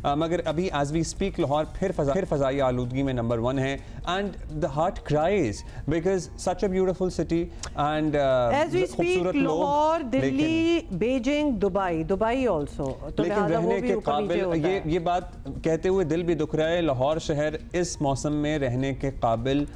मगर अभी as we speak Lahore फिर फ़ज़ाई आलूदगी में नंबर 1 है and the heart cries because such a beautiful city and as we speak Lahore, Delhi, Beijing, Dubai also, तो लेकिन रहने के काबिल, ये बात कहते हुए दिल भी दुख रहा है, लाहौर शहर इस मौसम में रहने के काबिल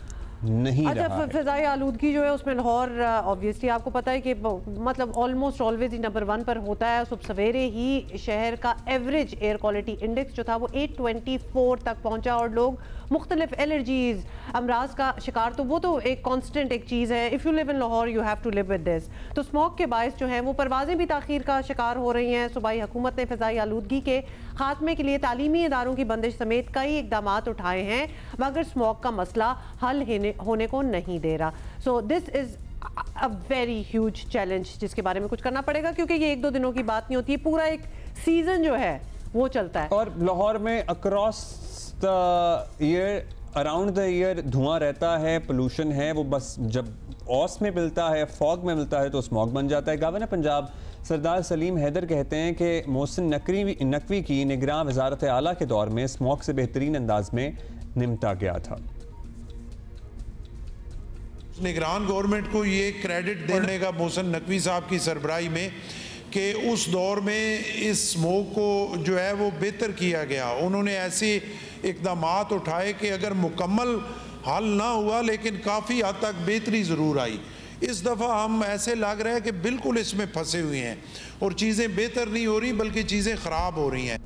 नहीं रहा। अच्छा, फ़िज़ाई आलूदगी जो है उसमें लाहौर ऑब्वियसली आपको पता है कि मतलब ऑलमोस्ट ऑलवेज नंबर 1 पर होता है। सुबह सवेरे ही शहर का एवरेज एयर क्वालिटी इंडेक्स जो था वो 824 तक पहुंचा और लोग मुख्तलिफ एलर्जीज, अमराज का शिकार, तो वो तो एक कांस्टेंट एक चीज़ है। If you live in Lahore you have to live with this. तो स्मॉग के बायस जो हैं वो परवाज़ें भी ताख़ीर का शिकार हो रही हैं। सूबाई हुकूमत ने फ़िज़ाई आलूदगी के खात्मे के लिए तालीमी इदारों की बंदिश समेत कई इक़दाम उठाए हैं, मगर स्मॉग का मसला हल होने को नहीं दे रहा। So this is a very huge challenge जिसके बारे में कुछ करना पड़ेगा, क्योंकि ये 1-2 दिनों की बात नहीं होती है, पूरा एक सीज़न जो है वो चलता है। और लाहौर में across the year, around the year धुआं रहता है, पोल्यूशन है, वो बस जब औस में मिलता है, फॉग में मिलता है तो स्मॉग बन जाता है। गवर्नर पंजाब सरदार सलीम हैदर कहते हैं कि मोहसिन नकवी की निगरान वजारत आला के दौर में स्मॉग से बेहतरीन अंदाज में निमटा गया था। निगरान गवर्नमेंट को ये क्रेडिट देने का मोहसिन नकवी साहब की सरबराही में कि उस दौर में इस स्मोक को जो है वो बेहतर किया गया। उन्होंने ऐसे इक़दाम उठाए कि अगर मुकम्मल हल ना हुआ लेकिन काफ़ी हद तक बेहतरी ज़रूर आई। इस दफ़ा हम ऐसे लग रहा है कि बिल्कुल इसमें फंसे हुए हैं और चीज़ें बेहतर नहीं हो रही बल्कि चीज़ें ख़राब हो रही हैं।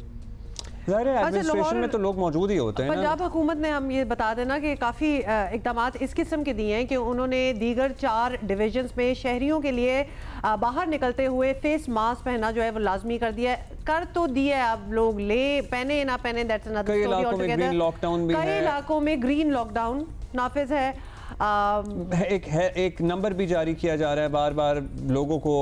एडमिनिस्ट्रेशन में तो लोग मौजूद ही होते हैं। पंजाब हुकूमत ने, हम ये बता देना कि काफ़ी इक़दाम इस किस्म के दिए हैं कि उन्होंने दीगर 4 डिवीजन्स में शहरियों के लिए बाहर निकलते हुए फेस मास्क पहनना जो है वो लाजमी कर दिया है। कर तो दिया है, अब लोग पहने ना पहने दैट्स अनदर स्टोरी ऑलटुगेदर। कई इलाकों में ग्रीन लॉकडाउन नाफिज है। एक नंबर भी जारी किया जा रहा है, बार बार लोगों को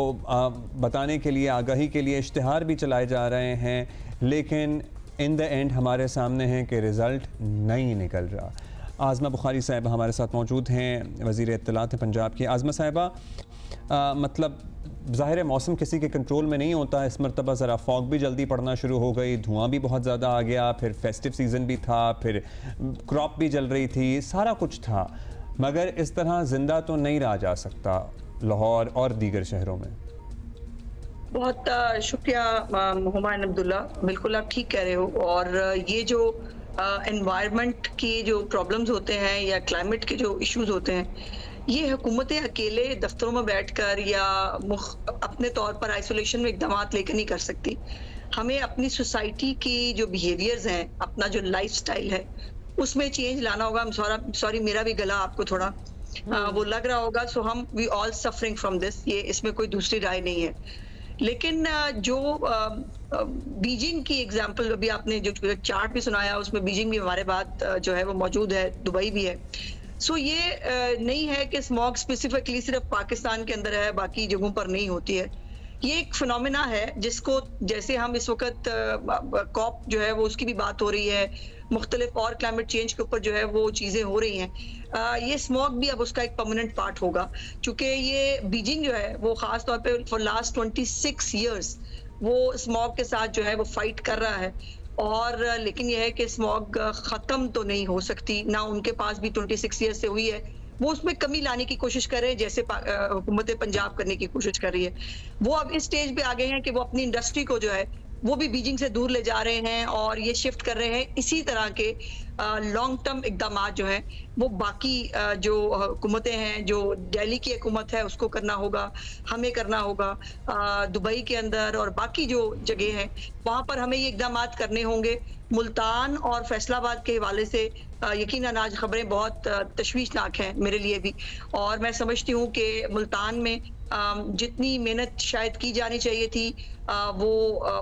बताने के लिए, आगाही के लिए इश्तिहार भी चलाए जा रहे हैं, लेकिन इन द एंड हमारे सामने है कि रिज़ल्ट नहीं निकल रहा। आज़मा बुखारी साहिबा हमारे साथ मौजूद हैं, वज़ीर इत्तलात पंजाब की। आज़मा साहिबा, मतलब ज़ाहिर मौसम किसी के कंट्रोल में नहीं होता। इस मरतबा ज़रा फॉग भी जल्दी पड़ना शुरू हो गई, धुआं भी बहुत ज़्यादा आ गया, फिर फेस्टिव सीज़न भी था, फिर क्रॉप भी जल रही थी, सारा कुछ था, मगर इस तरह ज़िंदा तो नहीं रहा जा सकता लाहौर और दीगर शहरों में। बहुत शुक्रिया हुमायूं अब्दुल्ला, बिल्कुल आप ठीक कह रहे हो। और ये जो एनवायरनमेंट की जो प्रॉब्लम्स होते हैं या क्लाइमेट के जो इश्यूज होते हैं, ये हुकूमतें अकेले दफ्तरों में बैठकर या अपने तौर पर आइसोलेशन में इक़दाम लेकर नहीं कर सकती। हमें अपनी सोसाइटी की जो बिहेवियर्स हैं, अपना जो लाइफस्टाइल है, उसमें चेंज लाना होगा। सॉरी मेरा भी गला आपको थोड़ा वो लग रहा होगा। सो हम we all suffering from this, ये इसमें कोई दूसरी राय नहीं है। लेकिन जो बीजिंग की एग्जांपल अभी आपने जो चार्ट भी सुनाया, उसमें बीजिंग भी हमारे बाद जो है वो मौजूद है, दुबई भी है। सो ये नहीं है कि स्मॉग स्पेसिफिकली सिर्फ पाकिस्तान के अंदर है, बाकी जगहों पर नहीं होती है। ये एक फिनोमेना है जिसको, जैसे हम इस वक्त कॉप जो है वो उसकी भी बात हो रही है, मुख्तलिफ और क्लाइमेट चेंज के ऊपर जो है वो चीज़ें हो रही हैं। ये स्मॉग भी अब उसका एक परमानेंट पार्ट होगा, चूँकि ये बीजिंग जो है वो ख़ास तौर पे फॉर लास्ट 26 ईयर्स वो स्मॉग के साथ जो है वो फाइट कर रहा है। और लेकिन यह है कि स्मॉग ख़त्म तो नहीं हो सकती, ना उनके पास भी 26 ईयर्स से हुई है। वो उसमें कमी लाने की कोशिश कर रहे हैं, जैसे हुकूमत पंजाब करने की कोशिश कर रही है। वो अब इस स्टेज पे आ गए हैं कि वो अपनी इंडस्ट्री को जो है वो भी बीजिंग से दूर ले जा रहे हैं और ये शिफ्ट कर रहे हैं। इसी तरह के लॉन्ग टर्म इक़दाम जो हैं वो बाकी जो हुकूमतें हैं, जो दिल्ली की हुकूमत है उसको करना होगा, हमें करना होगा, दुबई के अंदर और बाकी जो जगह हैं वहाँ पर हमें ये इक़दाम करने होंगे। मुल्तान और फैसलाबाद के हवाले से यकीनन आज खबरें बहुत तशवीशनाक हैं मेरे लिए भी, और मैं समझती हूँ कि मुल्तान में जितनी मेहनत शायद की जानी चाहिए थी वो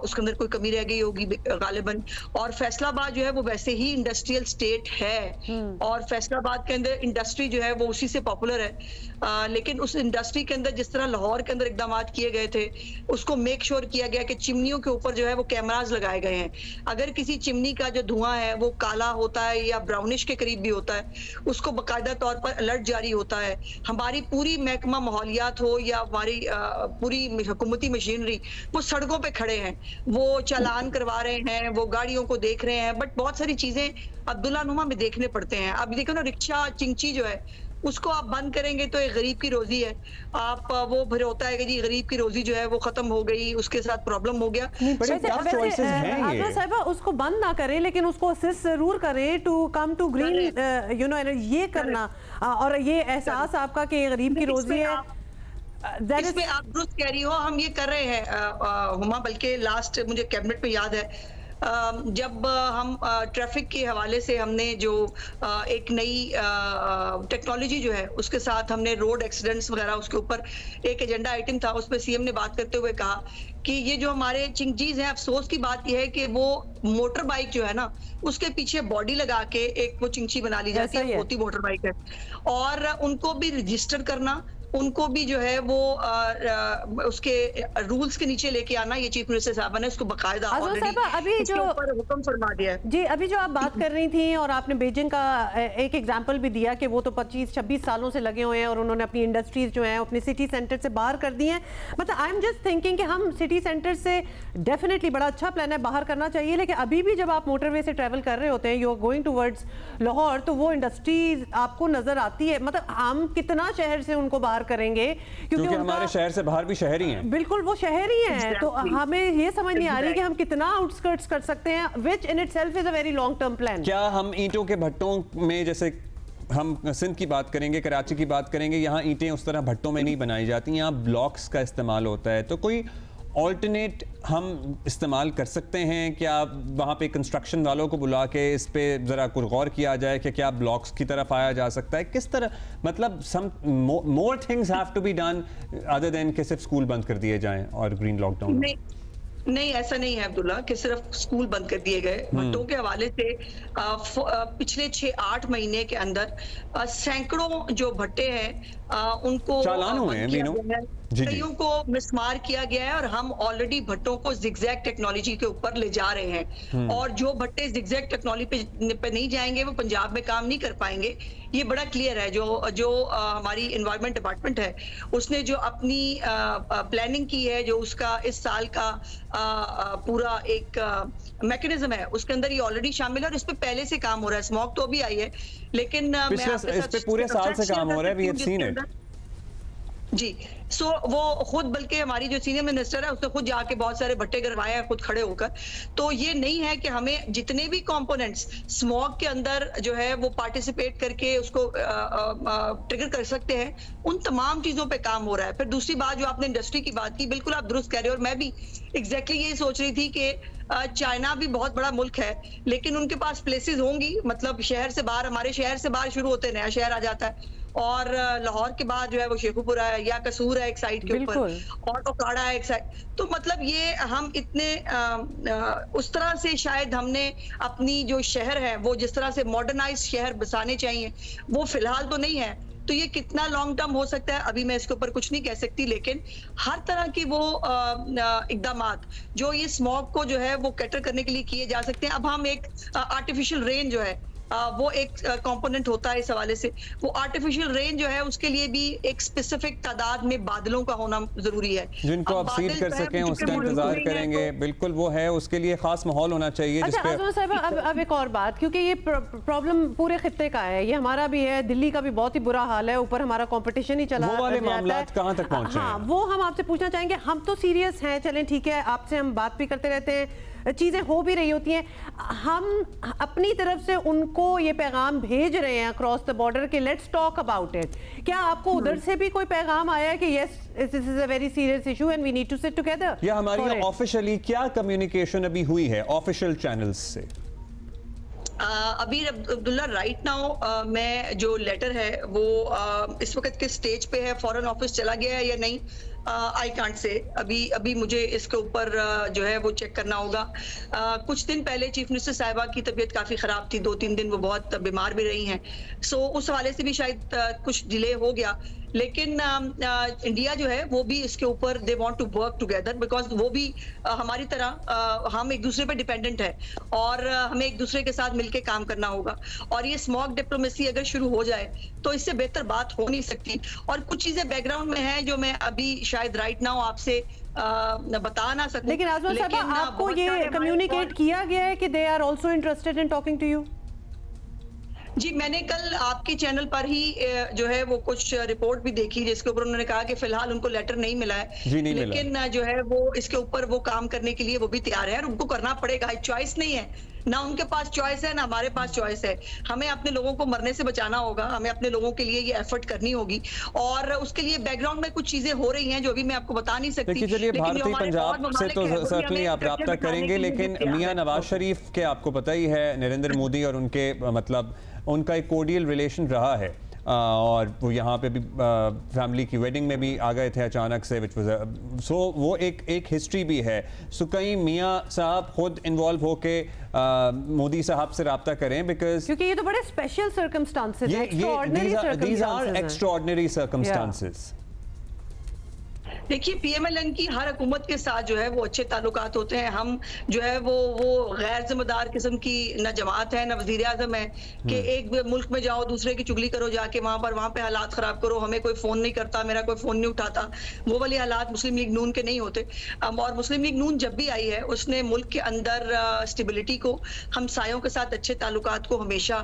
उसके अंदर कोई कमी रह गई होगी गालिबन। और फैसलाबाद जो है वो वैसे ही इंडस्ट्रियल इंडस्ट्रियल स्टेट है और फैसलाबाद के अंदर इंडस्ट्री जो है वो उसी से पॉपुलर है, लेकिन उस इंडस्ट्री के अंदर जिस तरह लाहौर के अंदर इकदाम किए गए थे उसको मेक श्योर किया गया कि चिमनियों के ऊपर जो है वो कैमरास लगाए गए हैं। अगर किसी चिमनी का जो धुआं है वो काला होता है या ब्राउनिश के करीब भी होता है, उसको बाकायदा तौर पर अलर्ट जारी होता है। हमारी पूरी महकमा माहौलियात हो या हमारी पूरी हुकूमती मशीनरी वो सड़कों पे खड़े हैं, वो चालान करवा रहे हैं, वो गाड़ियों को देख रहे हैं, बट बहुत सारी चीजें अब्दुल्ला नुमा में देखने पड़ते हैं। अब देखो ना, रिक्शा चिंची जो है उसको आप बंद करेंगे तो एक गरीब की रोजी है, आप वो फिर होता है कि जी गरीब की रोजी जो है वो खत्म हो गई, उसके साथ प्रॉब्लम हो गया। साहिबा उसको बंद ना करें लेकिन उसको असिस्ट जरूर करें to come to green, you know, ये करना और ये एहसास आपका कि गरीब की रोजी है। इसमें आप दुरुस्त कह रही हो, हम ये कर रहे हैं हुमा, बल्कि लास्ट मुझे कैबिनेट में याद है जब हम ट्रैफिक के हवाले से हमने जो एक नई टेक्नोलॉजी जो है उसके साथ हमने रोड एक्सीडेंट्स वगैरह उसके ऊपर एक एजेंडा आइटम था, उसमें सीएम ने बात करते हुए कहा कि ये जो हमारे चिंगजीज हैं, अफसोस की बात यह है कि वो मोटर बाइक जो है ना उसके पीछे बॉडी लगा के एक वो चिंची बना ली जाती है, होती मोटर बाइक है, और उनको भी रजिस्टर करना, उनको भी जो है वो उसके रूल्स के नीचे लेके आना, ये चीफ मिनिस्टर साहब ने उसको बकायदा अभी जो हुक्म फरमा दिया है। जी, अभी जो आप बात कर रही थी और आपने बीजिंग का एक एग्जांपल भी दिया कि वो तो 25-26 सालों से लगे हुए हैं और उन्होंने अपनी इंडस्ट्रीज जो हैं अपने सिटी सेंटर से बाहर कर दी हैं। मतलब आई एम जस्ट थिंकिंग कि हम सिटी सेंटर से डेफिनेटली बड़ा अच्छा प्लान है, बाहर करना चाहिए, लेकिन अभी भी जब आप मोटरवे से ट्रैवल कर रहे होते हैं, you are going towards Lahore, तो वो इंडस्ट्रीज आपको नजर आती है। मतलब हम कितना शहर से उनको बाहर करेंगे, क्योंकि हमारे शहर से बाहर भी शहर ही हैं। बिल्कुल, वो शहर ही हैं, तो हमें ये समझ नहीं आ रही कि हम कितना आउटस्कर्ट्स कर सकते हैं, which in itself is a very long term plan. क्या हम ईंटों के भट्टों में, जैसे हम सिंध की बात करेंगे, कराची की बात करेंगे, यहाँ ईंटें उस तरह भट्टों में नहीं बनाई जाती, यहाँ ब्लॉक्स का इस्तेमाल होता है, तो कोई ऑल्टरनेट हम इस्तेमाल कर सकते हैं क्या? वहाँ पे कंस्ट्रक्शन वालों को बुला के इस पे ज़रा कुछ गौर किया जाए कि क्या ब्लॉक्स की तरफ आया जा सकता है, किस तरह, मतलब some more things have to be done other than कि सिर्फ स्कूल बंद कर दिए जाएं और ग्रीन लॉकडाउन। नहीं, ऐसा नहीं है अब्दुल्ला कि सिर्फ स्कूल बंद कर दिए गए। भट्टों के हवाले से पिछले 6-8 महीने के अंदर सैकड़ों जो भट्टे हैं उनको चालान हुए हैं, कईयों को मिसमार किया गया है और हम ऑलरेडी भट्टों को जिगजैग टेक्नोलॉजी के ऊपर ले जा रहे हैं, और जो भट्टे जिगजैग टेक्नोलॉजी पे नहीं जाएंगे वो पंजाब में काम नहीं कर पाएंगे। ये बड़ा क्लियर है। जो हमारी एनवायरनमेंट डिपार्टमेंट है उसने जो अपनी प्लानिंग की है, जो उसका इस साल का पूरा एक मैकेनिज्म है, उसके अंदर ये ऑलरेडी शामिल है और इस पे पहले से काम हो रहा है। स्मॉग तो अभी आई है, लेकिन इस पे पूरे साल से काम हो रहा है, वी हैव सीन इट जी। सो वो खुद, बल्कि हमारी जो सीनियर मिनिस्टर है उसने खुद जाके बहुत सारे भट्टे गिरवाए हैं खुद खड़े होकर। तो ये नहीं है कि हमें जितने भी कंपोनेंट्स स्मॉग के अंदर जो है वो पार्टिसिपेट करके उसको ट्रिगर कर सकते हैं, उन तमाम चीजों पे काम हो रहा है। फिर दूसरी बात जो आपने इंडस्ट्री की बात की, बिल्कुल आप दुरुस्त कह रहे हो, और मैं भी एग्जैक्टली यही सोच रही थी कि चाइना भी बहुत बड़ा मुल्क है, लेकिन उनके पास प्लेसेस होंगी, मतलब शहर से बाहर, हमारे शहर से बाहर शुरू होते नया शहर आ जाता है, और लाहौर के बाद जो है वो शेखुपुरा है या कसूर है एक साइड के ऊपर, और ओकाड़ा है एक साइड। तो मतलब ये हम इतने उस तरह से शायद हमने अपनी जो शहर है वो जिस तरह से मॉडर्नाइज शहर बसाने चाहिए वो फिलहाल तो नहीं है। तो ये कितना लॉन्ग टर्म हो सकता है अभी मैं इसके ऊपर कुछ नहीं कह सकती, लेकिन हर तरह की वो इकदामात जो ये स्मॉग को जो है वो कैटर करने के लिए किए जा सकते हैं। अब हम एक आर्टिफिशियल रेन जो है वो एक कंपोनेंट होता है इस हवाले से, वो आर्टिफिशियल रेन जो है उसके लिए भी एक स्पेसिफिक तादाद में बादलों का होना जरूरी है, जिनको आप सीड कर सकें, उसका इंतजार करेंगे। बिल्कुल वो है, उसके लिए खास माहौल होना चाहिए। अच्छा अब एक और बात, क्योंकि ये प्रॉब्लम पूरे खित्ते का है, ये हमारा भी है, दिल्ली का भी बहुत ही बुरा हाल है, ऊपर हमारा कंपटीशन ही चला, वो वाले मामलात कहां तक पहुंचे हैं? हाँ, वो हम आपसे पूछना चाहेंगे। हम तो सीरियस हैं, चलें ठीक है, आपसे हम बात भी करते रहते हैं, चीज़ें हो भी रही होती हैं, हम अपनी तरफ से उनको ये पैगाम भेज रहे हैं अक्रॉस द बॉर्डर कि लेट्स टॉक अबाउट इट। क्या आपको उधर से भी कोई पैगाम आया है कि yes this is a very serious issue and we need to sit together? या हमारी ऑफिशियली क्या कम्युनिकेशन अभी हुई है ऑफिशियल चैनल्स से? अभी अब्दुल्ला राइट नाउ मैं जो लेटर है वो इस वक्त के स्टेज पे है, फॉरेन ऑफिस चला गया है या नहीं आई कांट से, अभी मुझे इसके ऊपर जो है वो चेक करना होगा। कुछ दिन पहले चीफ मिनिस्टर साहिबा की तबीयत काफी खराब थी, 2-3 दिन वो बहुत बीमार भी रही हैं, सो उस हवाले से भी शायद कुछ डिले हो गया। लेकिन इंडिया जो है वो भी इसके ऊपर they want to work together, because वो भी हमारी तरह हम एक दूसरे पे डिपेंडेंट है और हमें एक दूसरे के साथ मिलकर काम करना होगा। और ये स्मॉग डिप्लोमेसी अगर शुरू हो जाए तो इससे बेहतर बात हो नहीं सकती। और कुछ चीजें बैकग्राउंड में हैं जो मैं अभी शायद राइट नाउ आपसे बता ना सकूं। लेकिन आजमा साहबा, आपको ये कम्युनिकेट किया गया है कि they are also interested in talking to you? जी, मैंने कल आपके चैनल पर ही जो है वो कुछ रिपोर्ट भी देखी जिसके ऊपर उन्होंने कहा कि फिलहाल उनको लेटर नहीं मिला है, लेकिन जो है वो इसके ऊपर वो काम करने के लिए वो भी तैयार है और उनको करना पड़ेगा। चॉइस नहीं है, ना उनके पास चॉइस है ना हमारे पास चॉइस है। हमें अपने लोगों को मरने से बचाना होगा, हमें अपने लोगों के लिए ये एफर्ट करनी होगी और उसके लिए बैकग्राउंड में कुछ चीजें हो रही हैं जो अभी मैं आपको बता नहीं सकती। चलिए, भारतीय पंजाब से तो सर्टनली आप रब्ता करेंगे, लेकिन मियां नवाज शरीफ के आपको पता ही है, नरेंद्र मोदी और उनके मतलब उनका एक कोर्डियल रिलेशन रहा है और वो यहाँ पे भी फैमिली की वेडिंग में भी आ गए थे अचानक से, विच वाज सो वो एक हिस्ट्री भी है। सो कहीं मियाँ साहब खुद इन्वॉल्व होके मोदी साहब से रब्ता करें, बिकॉज क्योंकि ये तो बड़े स्पेशल सर्कमस्टांसेस हैं, एक्स्ट्राऑर्डिनरी सर्कमस्टांसेस। देखिए, पीएमएलएन की हर हुकूमत के साथ जो है वो अच्छे ताल्लुकात होते हैं। हम जो है वो गैर जिम्मेदार किस्म की न जमात है न वजीर आजम है कि एक मुल्क में जाओ दूसरे की चुगली करो जाके वहाँ पे हालात खराब करो, हमें कोई फोन नहीं करता, मेरा कोई फोन नहीं उठाता। वो वाले हालात मुस्लिम लीग नून के नहीं होते। और मुस्लिम लीग नून जब भी आई है उसने मुल्क के अंदर स्टेबिलिटी को, हमसायों के साथ अच्छे ताल्लुकात को हमेशा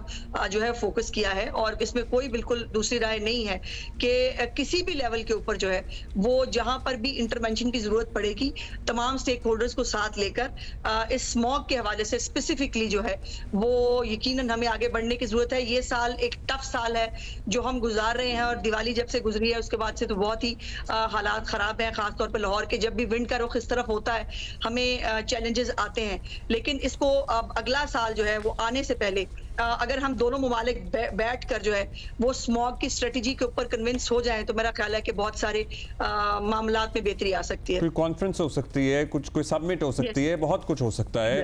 जो है फोकस किया है और इसमें कोई बिल्कुल दूसरी राय नहीं है कि किसी भी लेवल के ऊपर जो है वो जहां पर भी इंटरवेंशन की जरूरत पड़ेगी तमाम स्टेक होल्डर्स को साथ लेकर इस स्मॉग के हवाले से स्पेसिफिकली जो है वो यकीनन हमें आगे बढ़ने की जरूरत है। ये साल एक टफ साल है जो हम गुजार रहे हैं और दिवाली जब से गुजरी है उसके बाद से तो बहुत ही हालात खराब हैं, खासतौर पर लाहौर के। जब भी विंड का रुख इस तरफ होता है हमें चैलेंजेस आते हैं, लेकिन इसको अब अगला साल जो है वो आने से पहले अगर हम दोनों मुमालिक बैठ कर जो है वो स्मॉग की स्ट्रेटेजी के ऊपर कन्विंस हो जाए तो मेरा ख्याल है कि बहुत सारे मामलात में बेहतरी आ सकती है। कोई कॉन्फ्रेंस हो सकती है, कोई समिट हो सकती है, बहुत कुछ हो सकता है।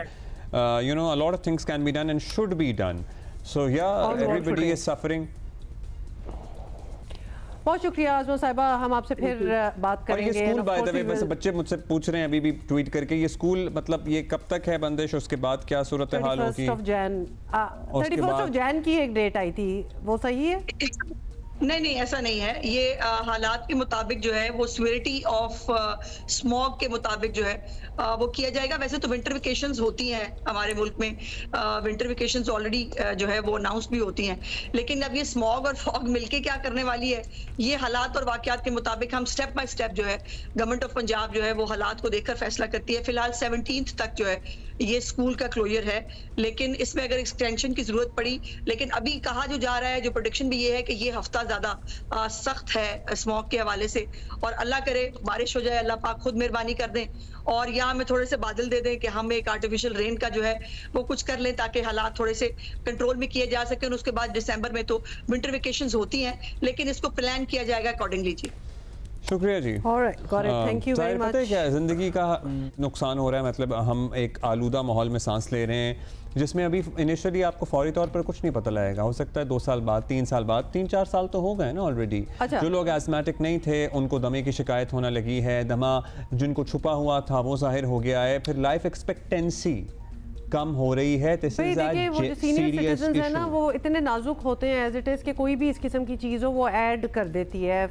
You know, a lot of things can be done and should be done. So yeah everybody is suffering. बहुत शुक्रिया आजमा साहिबा, हम आपसे फिर बात करेंगे। और ये स्कूल बाय द वे, वैसे बच्चे मुझसे पूछ रहे हैं अभी भी ट्वीट करके, ये स्कूल मतलब ये कब तक है बंदिश, उसके बाद क्या सूरत हाल होगी? 31 ऑफ जैन की एक डेट आई थी, वो सही है? नहीं, ऐसा नहीं है। ये हालात के मुताबिक जो है वो सिवियरिटी ऑफ स्मॉग के मुताबिक जो है वो किया जाएगा। वैसे तो विंटर वेकेशंस होती हैं हमारे मुल्क में, विंटर वेकेशंस ऑलरेडी जो है वो अनाउंस भी होती हैं, लेकिन अब ये स्मॉग और फॉग मिलके क्या करने वाली है, ये हालात और वाकयात के मुताबिक हम स्टेप बाय स्टेप जो है गवर्नमेंट ऑफ पंजाब जो है वो हालात को देखकर फैसला करती है। फिलहाल 17th तक जो है ये स्कूल का क्लोजर है, लेकिन इसमें अगर एक्सटेंशन की जरूरत पड़ी, लेकिन अभी कहा जो जा रहा है, जो प्रोडिक्शन भी ये है कि ये हफ्ता ज्यादा सख्त है स्मॉग के हवाले से, और अल्लाह करे बारिश हो जाए, अल्लाह पाक खुद मेहरबानी कर दें और यहाँ हमें थोड़े से बादल दे दें कि हम एक आर्टिफिशियल रेन का जो है वो कुछ कर लें ताकि हालात थोड़े से कंट्रोल में किए जा सके। और उसके बाद दिसंबर में तो विंटर वेकेशंस होती हैं, लेकिन इसको प्लान किया जाएगा अकॉर्डिंगली। जी शुक्रिया जी। Thank you very much. पता है क्या, जिंदगी का नुकसान हो रहा है, मतलब हम एक आलूदा माहौल में सांस ले रहे हैं जिसमें अभी इनिशियली आपको फौरी तौर पर कुछ नहीं पता लगेगा। हो सकता है 2 साल बाद, 3 साल बाद, 3-4 साल तो हो गए ना ऑलरेडी। अच्छा। जो लोग एस्मेटिक नहीं थे उनको दमे की शिकायत होने लगी है, दमा जिनको छुपा हुआ था वो जाहिर हो गया है, फिर लाइफ एक्सपेक्टेंसी कम हो रही है। वो जो सीनियर सिटीजन है ना वो इतने नाजुक होते हैं एज इट इज कि कोई भी इस किस्म की चीज़ हो वो ऐड कर देती है।